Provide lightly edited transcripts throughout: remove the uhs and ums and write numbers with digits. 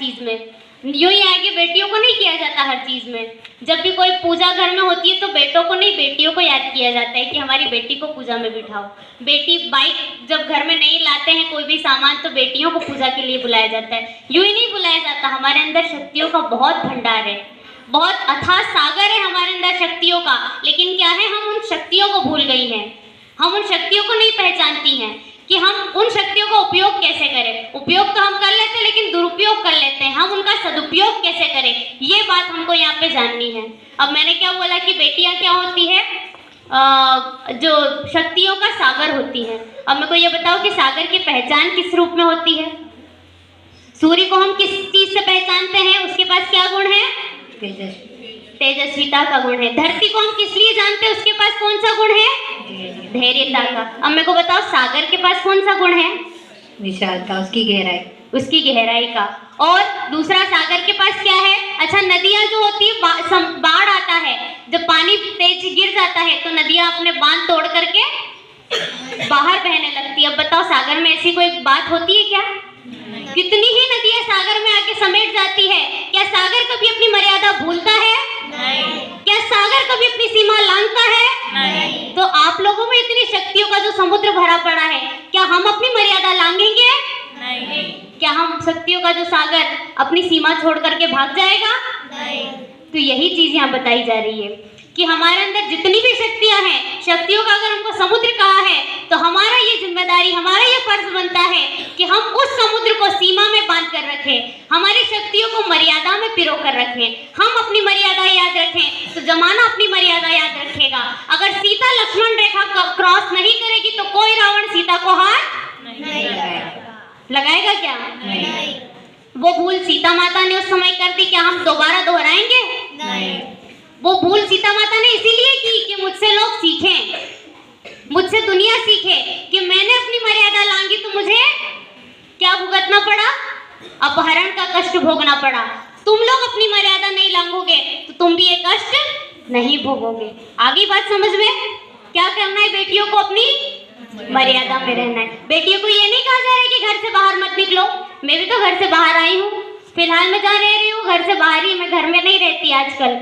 चीज में। यूं ही आगे बेटियों को नहीं किया जाता हर चीज में। जब भी कोई पूजा घर में होती है तो बेटों को नहीं, बेटियों को याद किया जाता है कि हमारी बेटी को पूजा में बिठाओ। बेटी बाइक जब घर में नहीं लाते हैं कोई भी सामान तो बेटियों को पूजा के लिए बुलाया जाता है। यूं ही नहीं बुलाया जाता। हमारे अंदर शक्तियों का बहुत भंडार है, बहुत अथाह सागर है हमारे अंदर शक्तियों का। लेकिन क्या है, हम उन शक्तियों को भूल गई हैं। हम उन शक्तियों को नहीं पहचानती हैं कि हम उन शक्तियों का उपयोग कैसे करें। उपयोग तो हम कर लेते हैं लेकिन दुरुपयोग कर लेते हैं। हम उनका सदुपयोग कैसे करें, ये बात हमको यहाँ पे जाननी है। अब मैंने क्या बोला कि बेटियां क्या होती है, जो शक्तियों का सागर होती है। अब मेरे को ये बताओ कि सागर की पहचान किस रूप में होती है। सूर्य को हम किस चीज से पहचानते हैं, उसके पास क्या गुण है, तेजस्विता का गुण है। धरती को हम किस लिए जानते हैं, उसके पास कौन सा गुण है, धैर्यता का। अब मेरे को बताओ सागर के पास कौन सा गुण है, विशालता, उसकी गहराई, उसकी गहराई का। और दूसरा सागर के पास क्या है, अच्छा नदियां जो होती है, बाढ़ आता है, जब पानी तेज गिर जाता है तो नदियां अपने बांध तोड़ करके बाहर बहने लगती है। अब बताओ सागर में ऐसी कोई बात होती है क्या, कितनी ही नदियां सागर में आके समेट जाती है। क्या सागर कभी अपनी मर्यादा भूलता है, नहीं। क्या सागर कभी अपनी सीमा लांघता है, नहीं। तो आप लोगों में इतनी शक्तियों का जो समुद्र भरा पड़ा है, क्या हम अपनी मर्यादा लांघेंगे, नहीं। क्या हम शक्तियों का जो सागर अपनी सीमा छोड़ करके भाग जाएगा, नहीं। तो यही चीज यहाँ बताई जा रही है कि हमारे अंदर जितनी भी शक्तियां हैं, शक्तियों का अगर हमको समुद्र कहा है तो हमारा ये जिम्मेदारी, हमारा ये फर्ज बनता है कि हम उस समुद्र को सीमा में बांध कर रखें, हमारी शक्तियों को मर्यादा में पिरो कर रखें। हम अपनी मर्यादा याद रखें तो जमाना अपनी मर्यादा याद रखेगा। अगर सीता लक्ष्मण रेखा क्रॉस नहीं करेगी तो कोई रावण सीता को हाथ नहीं लगाएगा क्या, नहीं। वो भूल सीता माता ने उस समय कर दी, क्या हम दोबारा दोहराएंगे, नहीं। वो भूल सीता माता ने इसीलिए की कि मुझसे लोग सीखें, मुझसे दुनिया सीखे कि मैंने अपनी मर्यादा लांघी तो मुझे क्या भुगतना पड़ा, अपहरण का कष्ट भोगना पड़ा। तुम लोग अपनी मर्यादा नहीं लांघोगे तो तुम भी ये कष्ट नहीं भोगोगे। आगे बात समझ में, क्या करना है, बेटियों को अपनी मर्यादा में रहना है। बेटियों को ये नहीं कहा जा रहा है कि घर से बाहर मत निकलो। मैं भी तो घर से बाहर आई हूँ, फिलहाल मैं जहाँ रह रही हूँ घर से बाहर ही, मैं घर में नहीं रहती आजकल।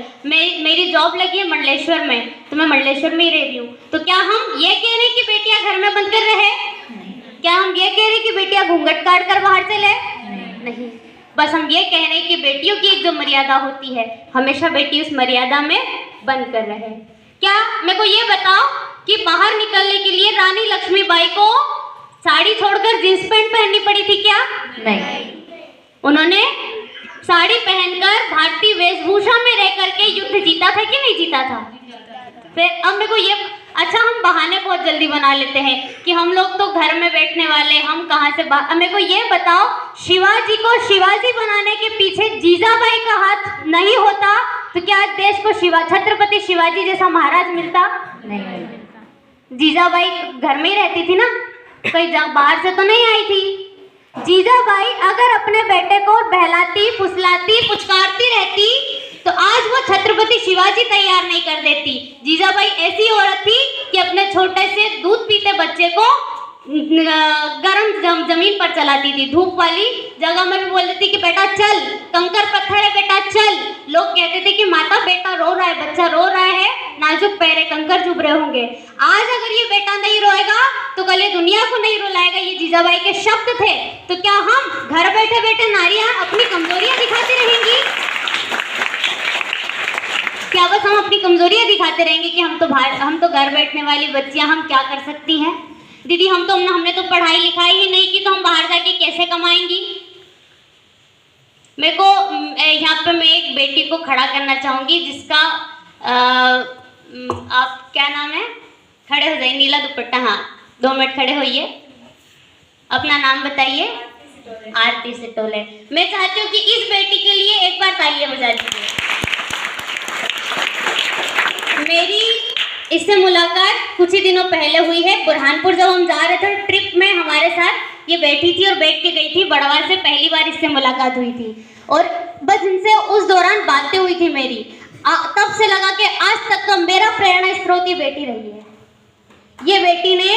मेरी जॉब लगी है मंडलेश्वर में, तो मैं मंडलेश्वर में ही रह रही हूँ। तो क्या हम ये कह रहे हैं कि बेटियां घर में बंद कर रहे, क्या हम ये कह रहे हैं कि बेटियां घूंघट काट कर बाहर चले, नहीं। बस हम ये कह रहे हैं कि बेटियों की एक जो मर्यादा होती है, हमेशा बेटी उस मर्यादा में बंद कर रहे। क्या मेरे को ये बताओ कि बाहर निकलने के लिए रानी लक्ष्मीबाई को साड़ी छोड़कर जींस पैंट पहननी पड़ी थी क्या, नहीं। उन्होंने साड़ी पहनकर भारतीय वेशभूषा में रह करके युद्ध जीता था कि नहीं जीता था। फिर अब मेरे को ये, अच्छा हम बहाने बहुत जल्दी बना लेते हैं कि हम लोग तो घर में बैठने वाले, हम कहाँ से अब मेरे को ये बताओ, शिवाजी को शिवाजी बनाने के पीछे जीजाबाई का हाथ नहीं होता तो क्या देश को छत्रपति शिवाजी जैसा महाराज मिलता, नहीं। जीजाबाई घर में ही रहती थी ना, कहीं बाहर से तो नहीं आई थी। जीजाबाई अगर अपने बेटे को बहलाती, फुसलाती, पुचकारती रहती तो आज वो छत्रपति शिवाजी तैयार नहीं कर देती। जीजाबाई ऐसी औरत थी कि अपने छोटे से दूध पीते बच्चे को गर्म जमीन पर चलाती थी, धूप वाली जगह में भी बोल देती कि बेटा चल, कंकर पत्थर है बेटा चल। लोग कहते थे कि माता बेटा रो रहा है, बच्चा रो रहा है, नाजुक पैर है, कंकर चुभ रहे होंगे। आज अगर ये बेटा नहीं रोएगा तो कल ये दुनिया को नहीं रुलाएगा। ये जीजाबाई के शब्द थे। तो क्या हम घर बैठे बैठे नारियां अपनी कमजोरियां दिखाती रहेंगी, क्या बस हम अपनी कमजोरियां दिखाते रहेंगे कि हम तो घर बैठने वाली बच्चियां, हम क्या कर सकती हैं। दीदी हमने तो पढ़ाई लिखाई ही नहीं की तो हम बाहर जाके कैसे कमाएंगी। मेरे को यहाँ पे मैं एक बेटी को खड़ा करना चाहूंगी जिसका आप क्या नाम है, खड़े हो जाइए, नीला दुपट्टा, हाँ 2 मिनट खड़े होइए, अपना नाम बताइए। आरती सिटोले। मैं चाहती हूँ कि इस बेटी के लिए एक बार तालियां बजा दीजिए। मेरी इससे मुलाकात कुछ ही दिनों पहले हुई है। बुरहानपुर जब हम जा रहे थे ट्रिप में, हमारे साथ ये बैठी थी और बैठ के गई थी। बड़वाल से पहली बार इससे मुलाकात हुई थी और बस इनसे उस दौरान बातें हुई थी मेरी। तब से लगा कि आज तक का मेरा प्रेरणा स्रोत ये बेटी रही है। ये बेटी ने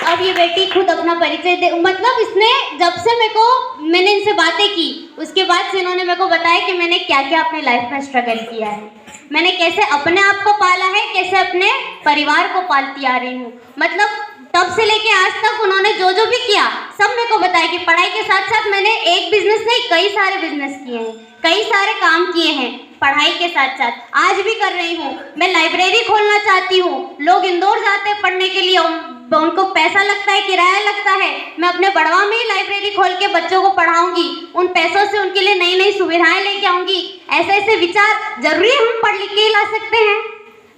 अब ये बेटी खुद अपना परिचय दे, मतलब इसने जब से मैंने इनसे बातें की उसके बाद से इन्होंने मेरे को बताया कि मैंने क्या क्या अपनी लाइफ में स्ट्रगल किया है, मैंने कैसे अपने आप को पाला है, कैसे अपने परिवार को पालती आ रही हूँ। मतलब तब से लेके आज तक उन्होंने जो जो भी किया सब मेरे को बताया कि पढ़ाई के साथ साथ मैंने एक बिजनेस नहीं कई सारे बिजनेस किए हैं, कई सारे काम किए हैं पढ़ाई के साथ साथ, आज भी कर रही हूँ। मैं लाइब्रेरी खोलना चाहती हूँ, लोग इंदौर जाते हैं पढ़ने के लिए, उनको पैसा लगता है, किराया लगता है, मैं अपने बड़वा में ही लाइब्रेरी खोल के बच्चों को पढ़ाऊंगी, उन पैसों से उनके लिए नई नई सुविधाएं लेके आऊंगी। ऐसे ऐसे विचार जरूरी हम पढ़ लिख के ही ला सकते हैं,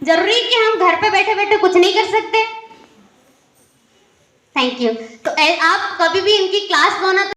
जरूरी कि हम घर पे बैठे बैठे कुछ नहीं कर सकते। Thank you. तो आप कभी भी इनकी क्लास लो ना